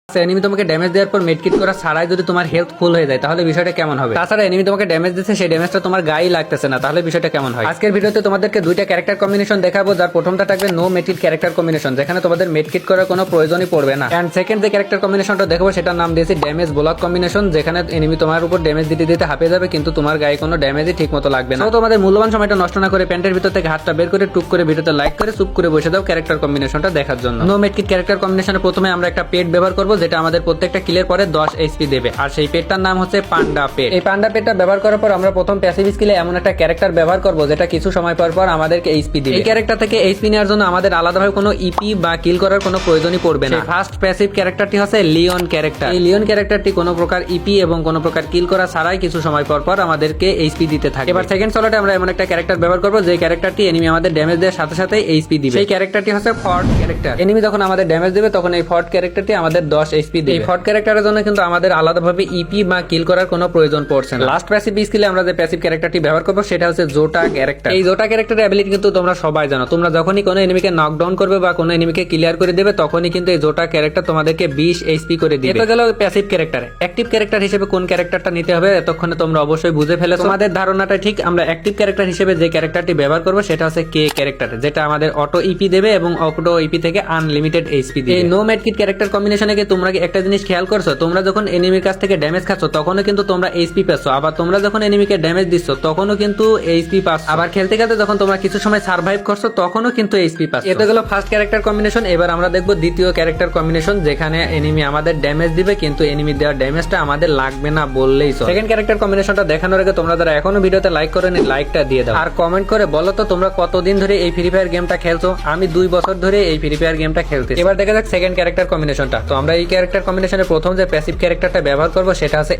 Enemy তোমাকে damage দেওয়ার পর মেডকিট করা ছাড়াই যদি তোমার হেলথ ফুল হয়ে যায় তাহলে বিষয়টা কেমন হবে? তাছাড়া এনিমি তোমাকে ড্যামেজ দিচ্ছে, সেই ড্যামেজটা তোমার গায়ে লাগতেছে না, তাহলে বিষয়টা কেমন হয়? আজকের ভিডিওতে তোমাদেরকে দুইটা ক্যারেক্টার কম্বিনেশন দেখাবো, যার প্রথমটা থাকবে নো মেডকিট ক্যারেক্টার কম্বিনেশন, যেখানে তোমাদের মেডকিট করার কোনো প্রয়োজনই পড়বে না। এন্ড সেকেন্ড যে ক্যারেক্টার কম্বিনেশনটা দেখাবো সেটার নাম দিয়েছি ড্যামেজ ব্লক কম্বিনেশন, যেখানে এনিমি তোমার উপর ড্যামেজ দিতে দিতে হাঁপিয়ে যাবে কিন্তু তোমার গায়ে কোনো ড্যামেজই ঠিক মতো লাগবে না। তো তোমাদের মূল্যবান সময়টা নষ্ট না করে প্যান্টের ভিতর থেকে হাতটা বের করে টুক করে ভিডিওতে লাইক করে চুপ করে বসে দাও ক্যারেক্টার কম্বিনেশনটা দেখার জন্য। নো মেডকিট ক্যারেক্টার কম্বিনেশনে প্রথমে আমরা একটা পেট ব্যবহার করবো, যেটা আমাদের প্রত্যেকটা কিলের পরে 10 এইচপি দেবে, আর সেই পেটটার নাম হচ্ছে পান্ডা পেট। এই পান্ডা পেটটা ব্যবহার করার পর আমরা প্রথম প্যাসিভ স্কিলে এমন একটা ক্যারেক্টার ব্যবহার করব যেটা কিছু সময় পর পর আমাদেরকে এইচপি দিবে। এই ক্যারেক্টার থেকে এইচপি নেওয়ার জন্য আমাদের আলাদাভাবে কোনো ইপি বা কিল করার কোনো প্রয়োজনই পড়বে না। ফার্স্ট প্যাসিভ ক্যারেক্টারটি হচ্ছে লিওন ক্যারেক্টার। এই লিওন ক্যারেক্টারটি কোনো প্রকার ইপি এবং কোনো প্রকার কিল করা ছাড়াই কিছু সময় পর পর আমাদেরকে এইচপি দিতে থাকে। এবার সেকেন্ড স্লটে আমরা এমন একটা ক্যারেক্টার ব্যবহার করব যে ক্যারেক্টারটি এনিমি আমাদের ড্যামেজ দেওয়ার সাথে সাথে এইচপি দিবে। সেই ক্যারেক্টারটি হচ্ছে ফর্ট ক্যারেক্টার। এনিমি যখন আমাদের ড্যামেজ দেবে তখন এই ফর্ট ক্যারেক্টারটি আমাদের 10 এইচপি দেবে। এই ফর্ট ক্যারেক্টারের জন্য কিন্তু আমাদের আলাদাভাবে ইপি বা কিল করার কোনো প্রয়োজন পড়ছে না। লাস্ট প্যাসিভ স্কিলে আমরা যে প্যাসিভ ক্যারেক্টারটি ব্যবহার করব সেটা হচ্ছে জোটা ক্যারেক্টার। এই জোটা ক্যারেক্টারের অ্যাবিলিটি কিন্তু তোমরা সবাই জানো। তোমরা যখনই কোনো এনিমিকে নকডাউন করবে বা কোনো এনিমিকে ক্লিয়ার করে দেবে তখনই কিন্তু এই জোটা ক্যারেক্টার তোমাদেরকে 20 এইচপি করে দিবে। এটা গেল প্যাসিভ ক্যারেক্টার। অ্যাক্টিভ ক্যারেক্টার হিসেবে কোন ক্যারেক্টারটা নিতে হবে এতক্ষণে তোমরা অবশ্যই বুঝে ফেলেছো। তোমাদের ধারণাটা ঠিক। আমরা অ্যাক্টিভ ক্যারেক্টার হিসেবে যে ক্যারেক্টারটি ব্যবহার করব সেটা হচ্ছে কে ক্যারেক্টার, যেটা আমাদের অটো ইপি দেবে এবং অটো ইপি থেকে আনলিমিটেড এইচপি দিবে। এই নো মেডকিট ক্যারেক্টার কম্বিনেশনে কি তোমরা কি একটা জিনিস খেয়াল করছো? তোমরা যখন এনিমির কাছ থেকে ড্যামেজ খাচ্ছ তখনও কিন্তু তোমরা এইচপি পাচ্ছ, আবার তোমরা যখন এনিমিকে ড্যামেজ দিচ্ছ তখনও কিন্তু এইচপি পাচ্ছ, আবার খেলতে খেলতে যখন তোমরা কিছু সময় সার্ভাইভ করছো তখনও কিন্তু এইচপি পাচ্ছ। এটা গেল ফার্স্ট ক্যারেক্টার কম্বিনেশন। এবার আমরা দেখবো দ্বিতীয় ক্যারেক্টার কম্বিনেশন, যেখানে এনিমি আমাদের ড্যামেজ দিবে কিন্তু এনিমি দেওয়ার ড্যামেজটা আমাদের লাগবে না বললেই চলে। সেকেন্ড ক্যারেক্টার কম্বিনেশনটা দেখানোর আগে তোমরা যারা এখনো ভিডিওতে লাইক করেনি লাইকটা দিয়ে দাও, আর কমেন্ট করে বলো তো তোমরা কতদিন ধরে এই ফ্রি ফায়ার গেমটা খেলছো। আমি 2 বছর ধরে এই ফ্রি ফায়ার গেমটা খেলতেছি। এবার দেখা যাক সেকেন্ড ক্যারেক্টার কম্বিনেশনটা। তো আমরা এই ক্যারেক্টার কম্বিনেশনের প্রথম যে প্যাসিভ ক্যারেক্টারটা ব্যবহার করবো সেটা হচ্ছে